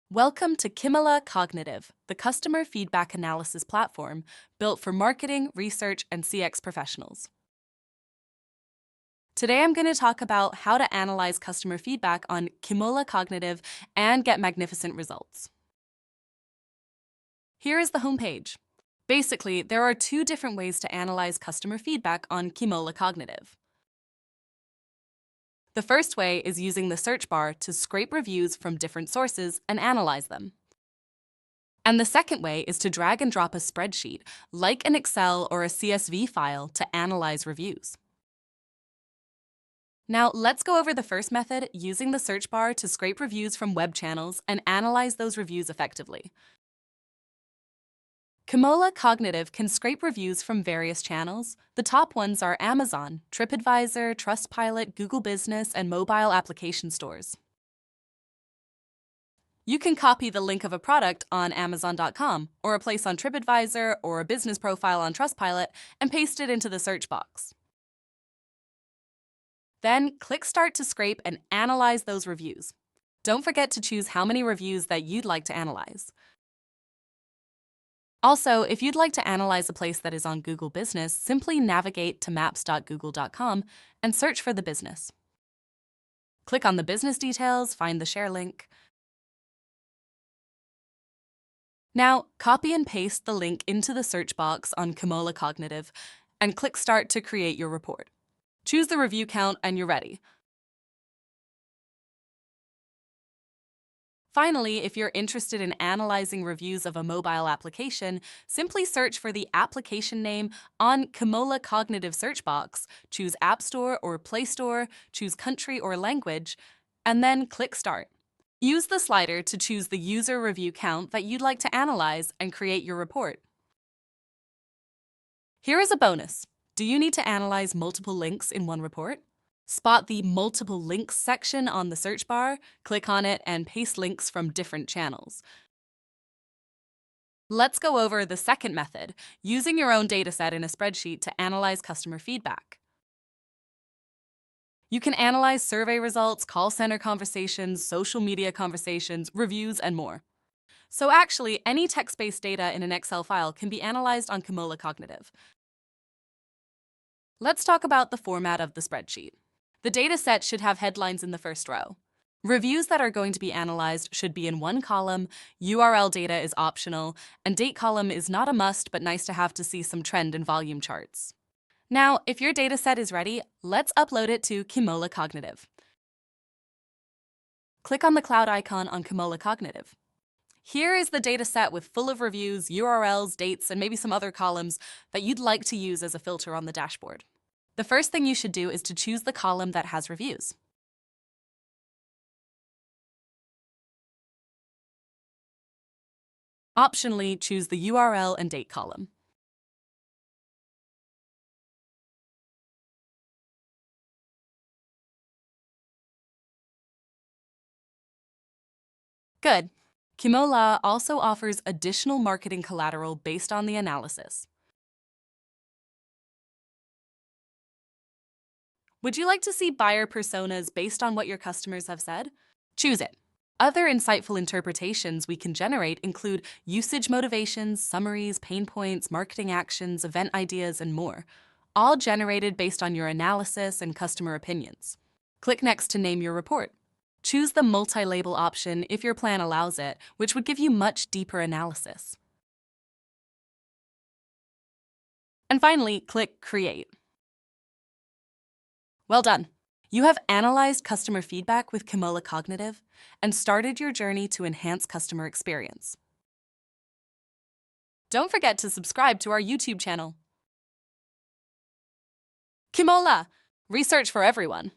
Welcome to Kimola Cognitive, the customer feedback analysis platform built for marketing, research, and CX professionals. Today I'm going to talk about how to analyze customer feedback on Kimola Cognitive and get magnificent results. Here is the homepage. Basically, there are two different ways to analyze customer feedback on Kimola Cognitive. The first way is using the search bar to scrape reviews from different sources and analyze them. And the second way is to drag and drop a spreadsheet, like an Excel or a CSV file, to analyze reviews. Now, let's go over the first method, using the search bar to scrape reviews from web channels and analyze those reviews effectively. Kimola Cognitive can scrape reviews from various channels. The top ones are Amazon, TripAdvisor, Trustpilot, Google Business, and mobile application stores. You can copy the link of a product on Amazon.com, or a place on TripAdvisor, or a business profile on Trustpilot, and paste it into the search box. Then click Start to scrape and analyze those reviews. Don't forget to choose how many reviews that you'd like to analyze. Also, if you'd like to analyze a place that is on Google Business, simply navigate to maps.google.com and search for the business. Click on the business details, find the share link. Now, copy and paste the link into the search box on Kimola Cognitive and click Start to create your report. Choose the review count and you're ready. Finally, if you're interested in analyzing reviews of a mobile application, simply search for the application name on Kimola Cognitive search box, choose App Store or Play Store, choose country or language, and then click Start. Use the slider to choose the user review count that you'd like to analyze and create your report. Here is a bonus. Do you need to analyze multiple links in one report? Spot the Multiple Links section on the search bar, click on it, and paste links from different channels. Let's go over the second method, using your own dataset in a spreadsheet to analyze customer feedback. You can analyze survey results, call center conversations, social media conversations, reviews, and more. So actually, any text-based data in an Excel file can be analyzed on Kimola Cognitive. Let's talk about the format of the spreadsheet. The dataset should have headlines in the first row. Reviews that are going to be analyzed should be in one column, URL data is optional, and date column is not a must but nice to have to see some trend and volume charts. Now, if your dataset is ready, let's upload it to Kimola Cognitive. Click on the cloud icon on Kimola Cognitive. Here is the dataset with full of reviews, URLs, dates, and maybe some other columns that you'd like to use as a filter on the dashboard. The first thing you should do is to choose the column that has reviews. Optionally, choose the URL and date column. Good. Kimola also offers additional marketing collateral based on the analysis. Would you like to see buyer personas based on what your customers have said? Choose it. Other insightful interpretations we can generate include usage motivations, summaries, pain points, marketing actions, event ideas, and more, all generated based on your analysis and customer opinions. Click Next to name your report. Choose the multi-label option if your plan allows it, which would give you much deeper analysis. And finally, click Create. Well done! You have analyzed customer feedback with Kimola Cognitive and started your journey to enhance customer experience. Don't forget to subscribe to our YouTube channel. Kimola! Research for everyone.